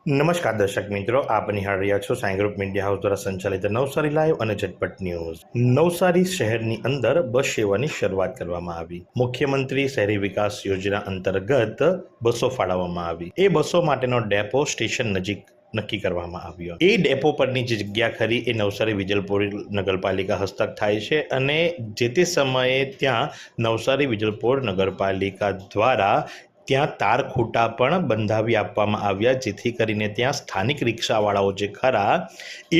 નમસ્કાર દર્શક મિત્રો, આપ નિહાળ રહ્યા છો સાઈ ગ્રુપ મીડિયા હાઉસ દ્વારા સંચાલિત નવસારી લાઈવ અને ઝટપટ ન્યૂઝ। નવસારી શહેરની અંદર બસ સેવાની શરૂઆત કરવામાં આવી। મુખ્યમંત્રી શહેરી વિકાસ યોજના અંતર્ગત બસો ફાળવવામાં આવી। એ બસો માટેનો ડેપો સ્ટેશન નજીક નક્કી કરવામાં આવ્યો। એ ડેપો પરની જે જગ્યા ખરી એ નવસારી વિજલપોર નગરપાલિકા હસ્તક થાય છે અને જે તે સમયે ત્યાં નવસારી વિજલપોર નગરપાલિકા દ્વારા ત્યાં તાર ખૂટા પણ બંધાવી આપવામાં આવ્યા, જેથી કરીને ત્યાં સ્થાનિક રિક્ષાવાળાઓ જે ખરા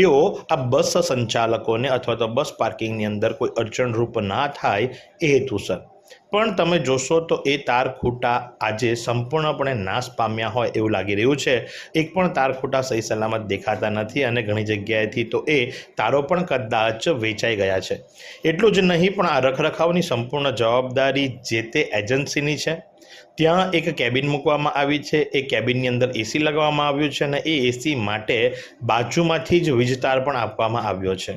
એઓ આ બસ સંચાલકોને અથવા તો બસ પાર્કિંગની અંદર કોઈ અડચણરૂપ ના થાય એ હેતુસર। પણ તમે જોશો તો એ તાર ખૂટા આજે સંપૂર્ણપણે નાશ પામ્યા હોય એવું લાગી રહ્યું છે। એક પણ તાર ખૂટા સહી સલામત દેખાતા નથી અને ઘણી જગ્યાએથી તો એ તારો પણ કદાચ વેચાઈ ગયા છે। એટલું જ નહીં, પણ આ રખરખાવની સંપૂર્ણ જવાબદારી જે તે એજન્સીની છે। ત્યાં એક કેબિન મૂકવામાં આવી છે। એ કેબિનની અંદર એસી લગાવવામાં આવ્યું છે અને એ એસી માટે બાજુમાંથી જ વીજતાર પણ આપવામાં આવ્યો છે।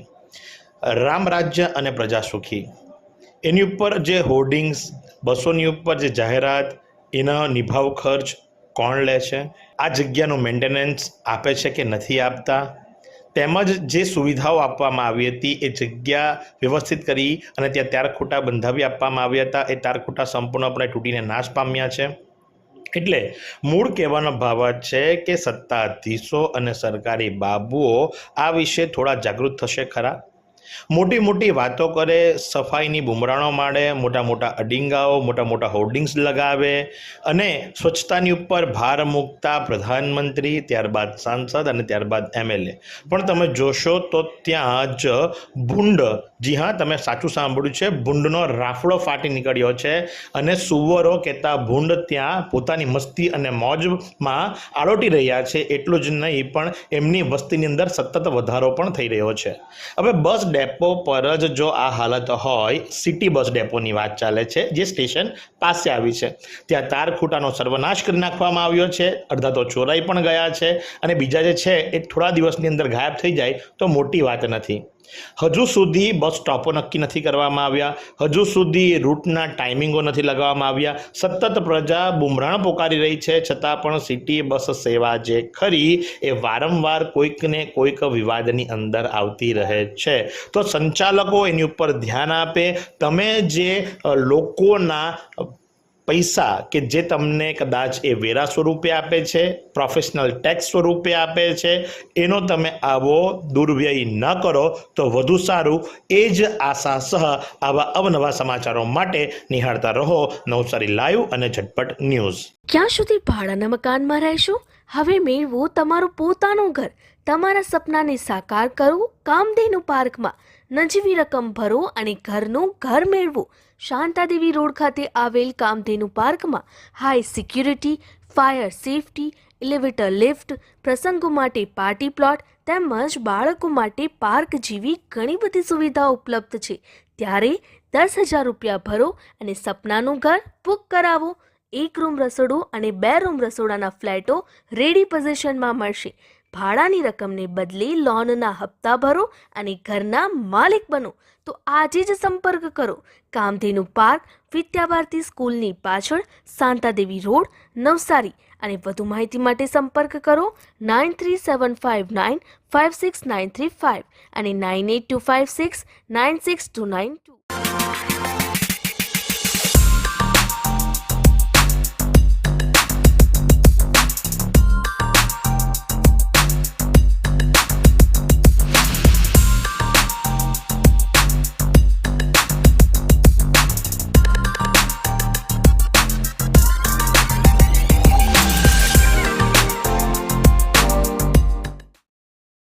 રામ રાજ્ય અને પ્રજા સુખી એની ઉપર જે હોર્ડિંગ્સ, બસોની ઉપર જે જાહેરાત, એના નિભાવ ખર્ચ કોણ લે છે, આ જગ્યાનું મેન્ટેનન્સ આપે છે કે નથી આપતા, તેમજ જે સુવિધાઓ આપવામાં આવી હતી એ જગ્યા વ્યવસ્થિત કરી અને ત્યાં તાર ખૂટા બંધાવી આપવામાં આવ્યા હતા। એ તાર ખૂટા સંપૂર્ણપણે તૂટીને નાશ પામ્યા છે। એટલે મૂળ કહેવાનો ભાવ છે કે સત્તાધીશો અને સરકારી બાબુઓ આ વિશે થોડા જાગૃત થશે ખરા। મોટી મોટી વાતો કરે, સફાઈની બુમરાણો મારે, મોટા મોટા અડિંગાઓ, મોટા મોટા હોર્ડિંગ્સ લગાવે અને સ્વચ્છતાની ઉપર ભાર મૂકતા પ્રધાનમંત્રી, ત્યારબાદ સાંસદ અને ત્યારબાદ એમએલએ। પણ તમે જોશો તો ત્યાં જ ભૂંડ, જી હા, તમે સાચું સાંભળ્યું છે, ભૂંડનો રાફડો ફાટી નીકળ્યો છે અને સુવરો કહેતા ભૂંડ ત્યાં પોતાની મસ્તી અને મોજમાં આળોટી રહ્યા છે। એટલું જ નહીં, પણ એમની વસ્તીની અંદર સતત વધારો પણ થઈ રહ્યો છે। હવે બસ ડેપો પર જ જો આ હાલત હોય, સિટી બસ ડેપોની વાત ચાલે છે જે સ્ટેશન પાસે આવી છે, ત્યાં તાર ખૂટાનો સર્વનાશ કરી નાખવામાં આવ્યો છે। અડધા તો ચોરાઈ પણ ગયા છે અને બીજા જે છે એ થોડા દિવસની અંદર ગાયબ થઈ જાય તો મોટી વાત નથી। હજુ સુધી બસ સ્ટોપો નક્કી નથી કરવામાં આવ્યા, હજુ સુધી રૂટના ટાઈમિંગો નથી લગાવવામાં આવ્યા। સતત પ્રજા બુમરાણ પોકારી રહી છે, છતાં પણ સિટી બસ સેવા જે ખરી એ વારંવાર કોઈક ને કોઈક વિવાદની અંદર આવતી રહે છે। તો સંચાલકો એની ઉપર ધ્યાન આપે। તમે જે લોકોના પૈસા કે જે તમને કદાચ એ વેરા સ્વરૂપે આપે છે, પ્રોફેશનલ ટેક્સ સ્વરૂપે આપે છે, એનો તમે આવો દુર્વ્યય ન કરો તો વધુ સારું। એ જ આશા સહ આવા અવનવા સમાચારો માટે નિહાળતા રહો નવસારી લાઈવ અને ઝટપટ ન્યૂઝ। ક્યાં સુધી ભાડાના મકાનમાં રહેશો? હવે મેળવો તમારું પોતાનું ઘર। તમારા સપનાને સાકાર કરો કામધેનુ પાર્કમાં। નજીવી રકમ ભરો અને ઘરનું ઘર મેળવો। શાંતાદેવી રોડ ખાતે આવેલ કામધેનુ પાર્કમાં high security, fire safety, elevator lift, પ્રસંગો માટે પાર્ટી પ્લોટ તેમજ બાળકો માટે પાર્ક જેવી ઘણી બધી સુવિધાઓ ઉપલબ્ધ છે। ત્યારે 10,000 રૂપિયા ભરો અને સપનાનું ઘર બુક કરાવો। 1 રૂમ રસોડું અને 2 રૂમ રસોડાના ફ્લેટો રેડી પોઝિશનમાં મળશે। ભાડાની રકમને બદલે લોનના હપ્તા ભરો અને ઘરના માલિક બનો। તો આજે જ સંપર્ક કરો કામધેનુ પાર્ક, વિદ્યાભારતી સ્કૂલની પાછળ, શાંતાદેવી રોડ, નવસારી। અને વધુ માહિતી માટે સંપર્ક કરો 9375956935 અને 9825696292।